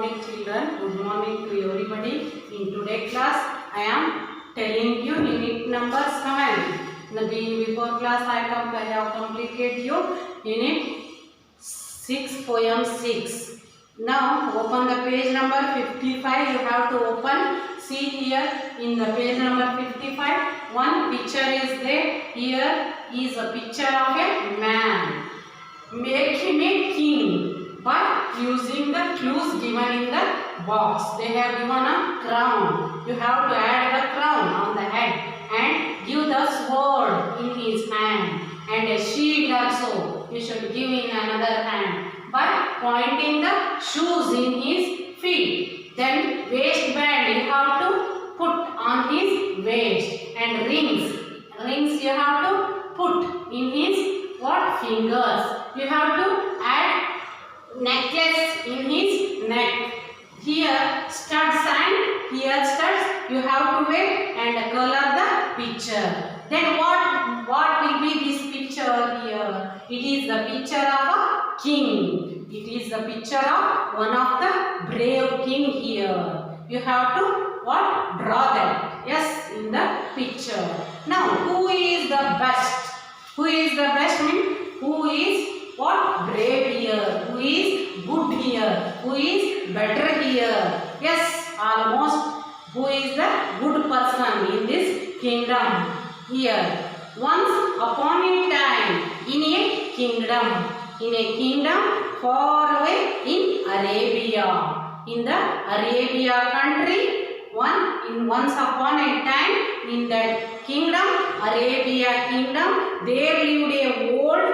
morning children, good morning to everybody. In today's class I am telling you unit number 7. In the before class I have completed you unit 6 poem 6. Now open the page number 55. You have to open. See here in the page number 55. One picture is there. Here is a picture of a man. Make him a king by using the clues given in the box. They have given a crown. You have to add the crown on the head and give the sword in his hand and a shield also. You should give in another hand by pointing the shoes in his feet. Then waistband you have to put on his waist and rings. Rings you have to put in his fingers. You have to add necklace in his neck. Here studs and here studs you have to wear and color the picture. Then what will be this picture here? It is the picture of a king. It is the picture of one of the brave king here. You have to draw that. Yes, in the picture. Now who is the best? Who is the best means who is brave here, who is good here, who is better here. Yes, almost who is the good person in this kingdom here. Once upon a time in a kingdom far away in Arabia. In the Arabia country, once upon a time in that kingdom, Arabia kingdom, there lived a old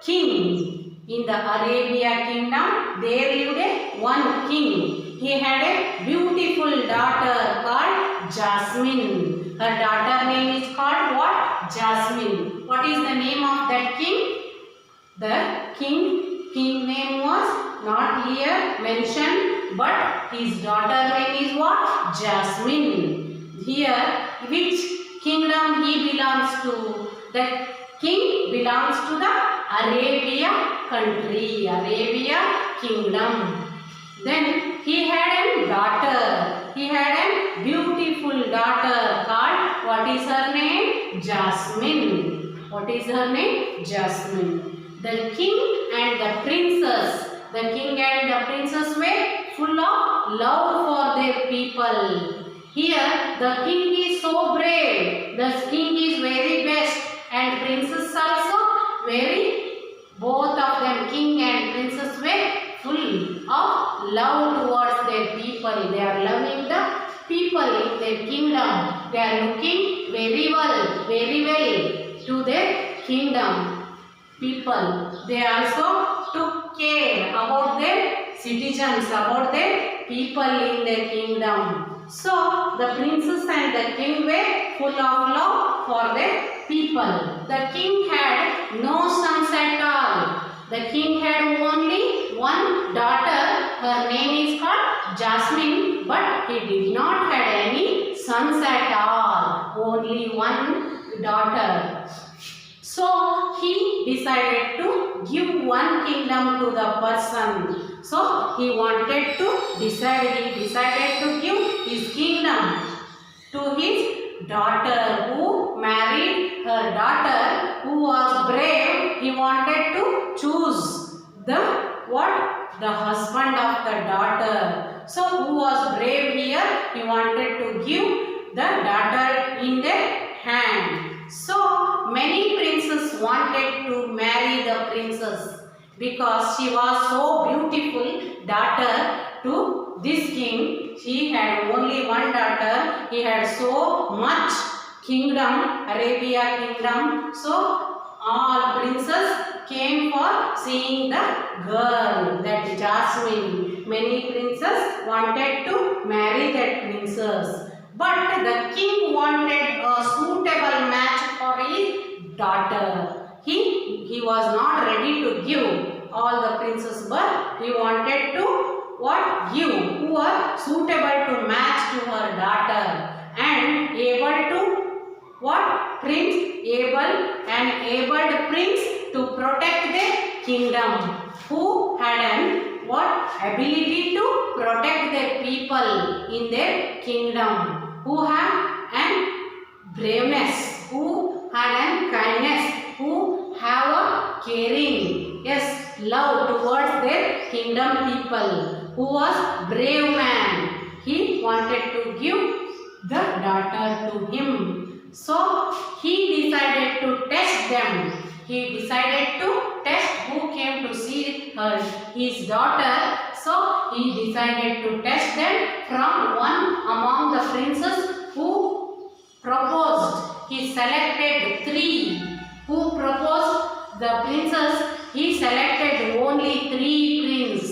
king. In the Arabia kingdom, there lived one king. He had a beautiful daughter called Jasmine. Her daughter name is called what? Jasmine. What is the name of that king? The king name was not here mentioned, but his daughter name is what? Jasmine. Here, which kingdom he belongs to? The king belongs to the Arabia country, Arabia kingdom. Then he had a daughter. He had a beautiful daughter called, what is her name? Jasmine. What is her name? Jasmine. The king and the princess were full of love for their people. Here the king is so brave. The king is very best and princess also both of them, king and princess, were full of love towards their people. They are loving the people in their kingdom. They are looking very well to their kingdom people. They also took care about their citizens, about their people in their kingdom. So the princess and the king were full of love for their people. The king had no sons at all. The king had only one daughter. Her name is called Jasmine, but he did not have any sons at all. Only one daughter. So he decided to give one kingdom to the person. So he decided to give his kingdom to his daughter, who married her daughter who was brave. He wanted to choose the husband of the daughter. So who was brave here? He wanted to give the daughter in their hand. So many princes wanted to marry the princess because she was so beautiful daughter to this king. She had only one daughter. He had so much kingdom, Arabia kingdom. So all princes came for seeing the girl, that Jasmine. Many princes wanted to marry that princess. But the king wanted a suitable match for his daughter. He was not ready to give all the princes, but he wanted to give who are suitable to match to her daughter and able to abled prince to protect their kingdom, who had an what ability to protect their people in their kingdom, who have an braveness, who had an kindness, who have a caring, yes, love towards their kingdom people, who was brave man. He wanted to give the daughter to him. So he decided to test them. He decided to test who came to see her, his daughter. So he decided to test them from one among the princes who proposed. He selected 3 who proposed the princess. He selected only 3 princes.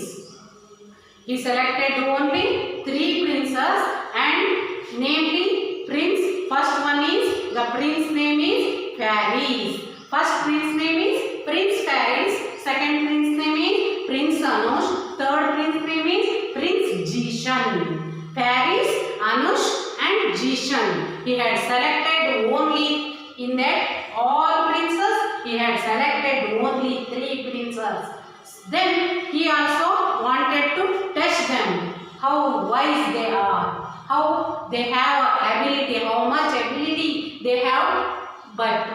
He selected only 3 princes, and namely prince. First one is, the prince name is Paris. First prince name is Prince Paris. Second prince name is Prince Anush. Third prince name is Prince Jishan. Paris, Anush and Jishan. He had selected only, in that all princes, he had selected only 3 princes. Then he also wanted to test them, how wise they are, how they have ability, how much ability they have, but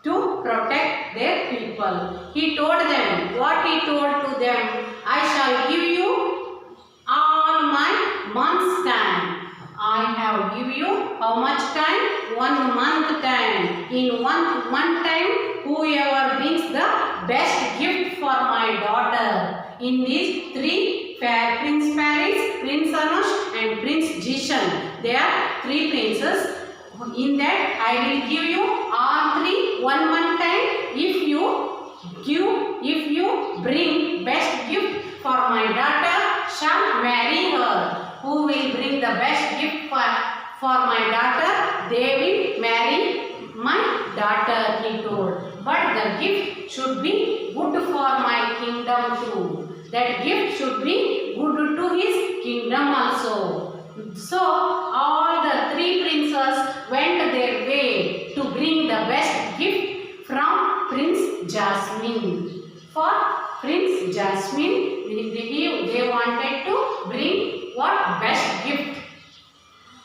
to protect their people. He told them, what he told to them, I shall give you all my month's time. I have give you how much time? 1 month time. In 1 month time, whoever brings the best gift for my daughter. In these 3, Prince Paris, Prince Anush and Prince Jishan. They are 3 princes. In that, I will give you all 3 1 month time. If you bring best gift for my daughter, shall marry her. Who will bring the best gift for my daughter, they will marry my daughter, he told. But the gift should be good for my kingdom too. That gift should be good to his kingdom also. So all the 3 princes went their way to bring the best gift from Prince Jasmine. For Prince Jasmine, they wanted to bring what best gift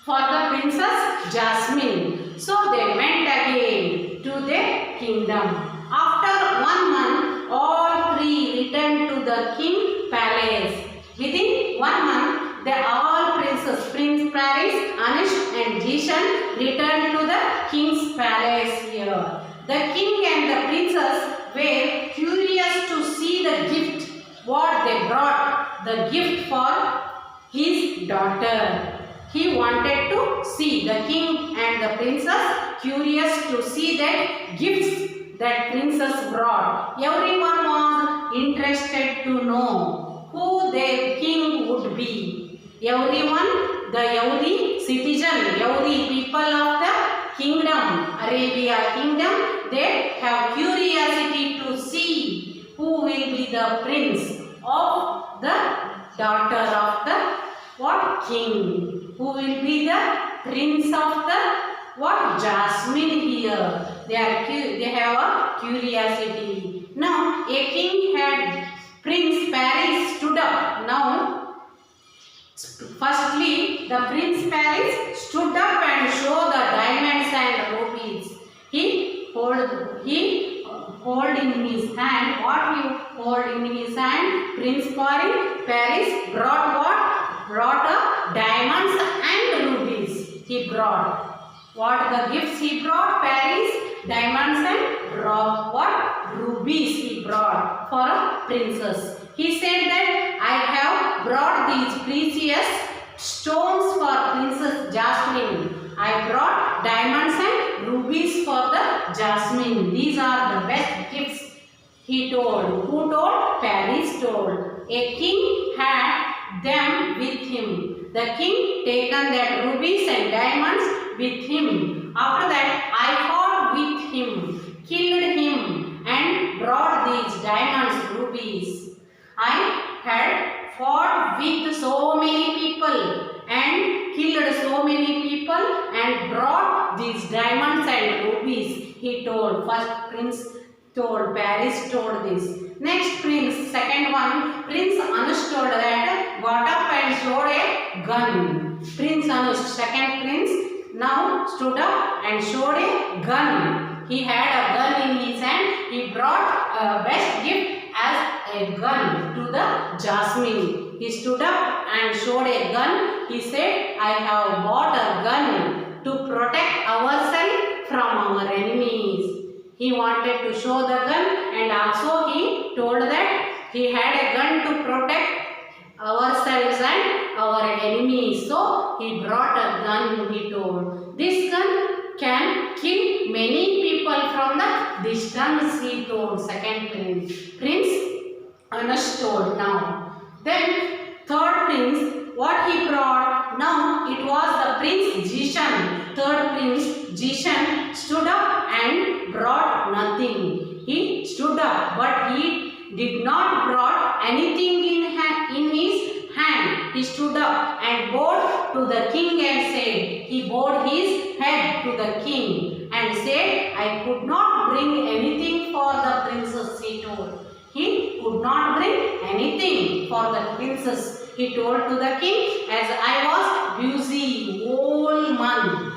for the Princess Jasmine. So they went again to their kingdom. After 1 month, all 3 returned to the king palace. Within 1 month, all princes, Prince Paris, Anush and Jishan, returned to the king's palace here. The king and the princess were curious to see the gift, what they brought, the gift for his daughter. He wanted to see, the king and the princess curious to see that gifts that princess brought. Everyone was interested to know who their king would be. Everyone, every citizen, every people of the kingdom, Arabia kingdom, they have curiosity to see who will be the prince of the daughter of the king, who will be the prince of the Jasmine here. They have a curiosity. Now a king had Prince Paris stood up. Now firstly the Prince Paris stood up and showed the diamonds and rubies. He hold in his hand. What he hold in his hand? Prince Paris brought what? Brought diamonds and rubies. He brought. What the gifts he brought? Paris, diamonds and rubies he brought for a princess. He said that I have brought these precious stones for Princess Jasmine. I brought diamonds and rubies for the Jasmine. These are the best gifts, he told. Who told? Paris told. A king had them with him. The king taken that rubies and diamonds with him. After that, I fought with him, killed him, and brought these diamonds, rubies. I had fought with so many people and killed so many people and brought these diamonds and rubies, he told. First prince told, Paris told this. Next prince, second one, Prince Anush told that got up and showed a gun. Prince Anush, second prince, now stood up and showed a gun. He had a gun in his hand. He brought a best gift as a gun to the Jasmine. He stood up and showed a gun. He said, I have bought a gun to protect ourselves from our enemies. He wanted to show the gun, and also he told that he had a gun to protect ourselves and our enemies. So he brought a gun, he told. This gun can kill many people from the distance, he told, second prince. Prince Anush told now. Then third prince, what he brought? Now it was the Prince Jishan. Third prince Jishan stood up and brought nothing. He stood up, but he did not brought anything in his hand. He stood up and bowed to the king and said, he bowed his head to the king and said, I could not bring anything for the princess, he told. He could not bring anything for the princess. He told to the king, as I was busy whole month.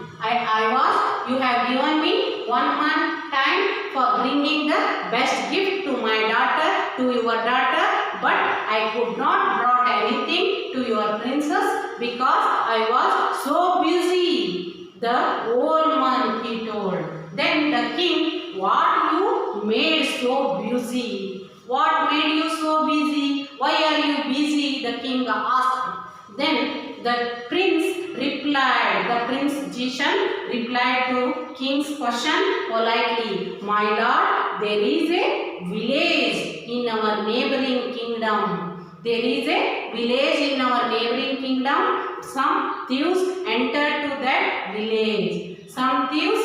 You have given me 1 month time for bringing the best gift to my daughter, to your daughter, but I could not brought anything to your princess because I was so busy the whole month, he told. Then the king, what you made so busy? What made you so busy? Why are you busy? The king asked. Then the prince replied, the Prince Jishan replied to king's question politely. My lord, there is a village in our neighboring kingdom. There is a village in our neighboring kingdom. Some thieves entered to that village. Some thieves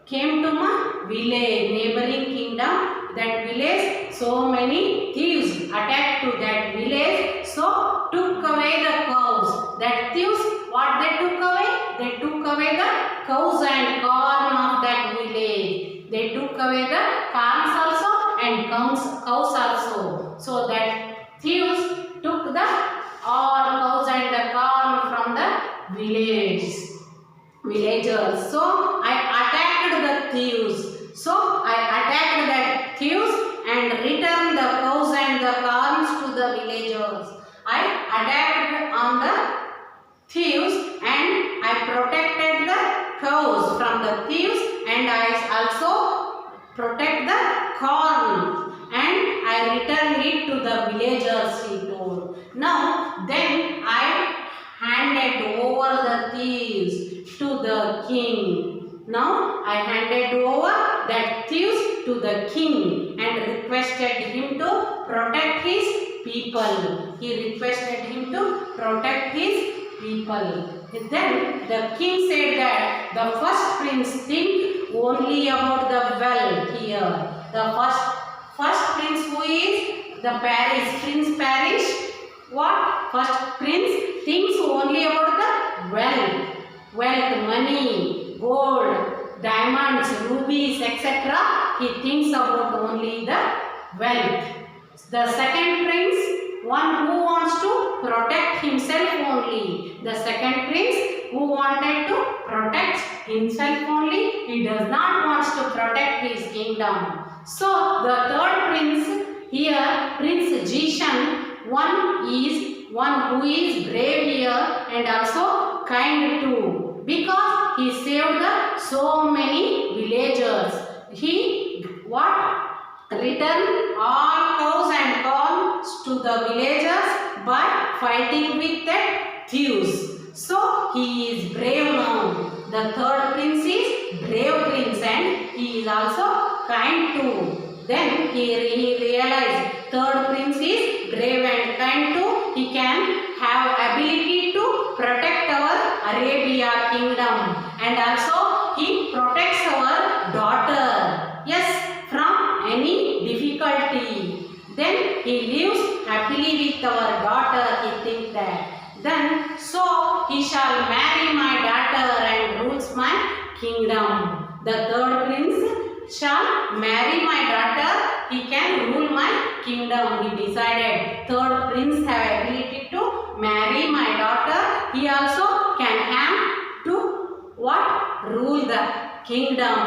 came to my village, neighboring kingdom. That village, so many thieves attacked to that village, so took away the cows. That thieves, what they took away? They took away the cows and corn of that village. They took away the calves also and cows also. So that thieves took the all cows and the corn from the villagers. So I attacked the thieves. So I attacked that thieves and returned the cows and the corns to the villagers. I attacked on the thieves and I protected the cows from the thieves, and I also protect the corn and I returned it to the villagers, he told. Now then I handed over the thieves to the king. Now I handed over that thieves to the king and requested him to protect his people. He requested him to protect his people. Then the king said that the first prince think only about the wealth here. The first prince, who is the Prince Parish. What? First prince thinks only about the wealth, money, gold, diamonds, rubies, etc. He thinks about only the wealth. The second prince, one who wants to protect himself only. The second prince who wanted to protect himself only. He does not want to protect his kingdom. So the third prince here, Prince Jishan, one who is brave here and also kind too, because he saved so many villagers. He returned all cows and corn to the villagers by fighting with the thieves. So he is brave now. The third prince is brave prince and he is also kind too. Then he realized third prince is brave and kind too. He can have ability to protect our Arabia kingdom, and also he protects our daughter, yes, from any difficulty. Then he lives happily with our daughter, he thinks that. Then so he shall marry my daughter and rules my kingdom. The third prince shall marry my daughter, he can rule my kingdom. He decided third prince have ability to marry my daughter. He also can have to what? Rule the kingdom.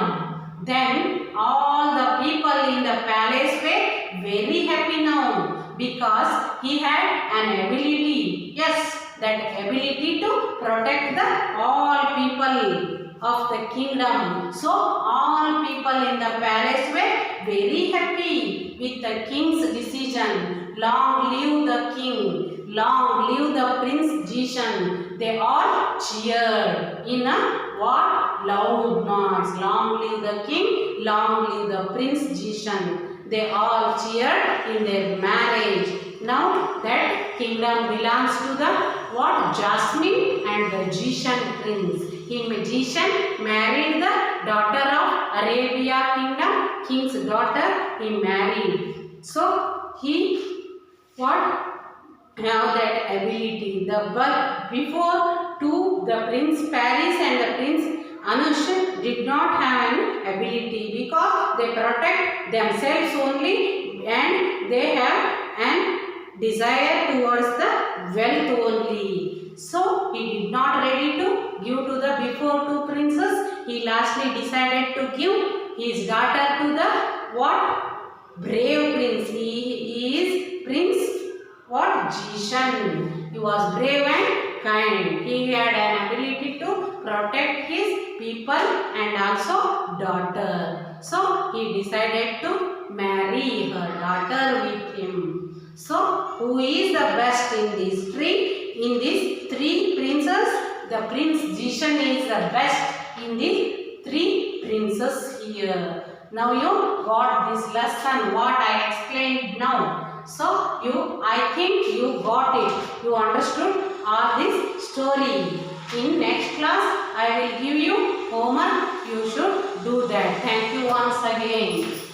Then all the people in the palace were very happy now because he had an ability. Yes, that ability to protect the all people of the kingdom. So all people in the palace were very happy with the king's decision. Long live the king, long live the Prince Jishan. They all cheered in a what? Loud noise. Long live the king, long live the Prince Jishan. They all cheered in their marriage. Now that kingdom belongs to the what? Jasmine and the Jishan prince. He Jishan married the daughter of Arabia kingdom, king's daughter he married. So he what? Have that ability. But before two, the Prince Paris and the Prince Anush did not have an ability because they protect themselves only and they have an desire towards the wealth only. So he did not ready to give to the before two princes. He lastly decided to give his daughter to the what? Brave prince. He is Prince what? Jishan. He was brave and kind. He had an ability to protect his people and also daughter. So he decided to marry her daughter with him. So who is the best in these three? In these three princes, the Prince Jishan is the best in these three princes here. Now you got this lesson what I explained now. So I think you got it. You understood all this story. In next class, I will give you homework. You should do that. Thank you once again.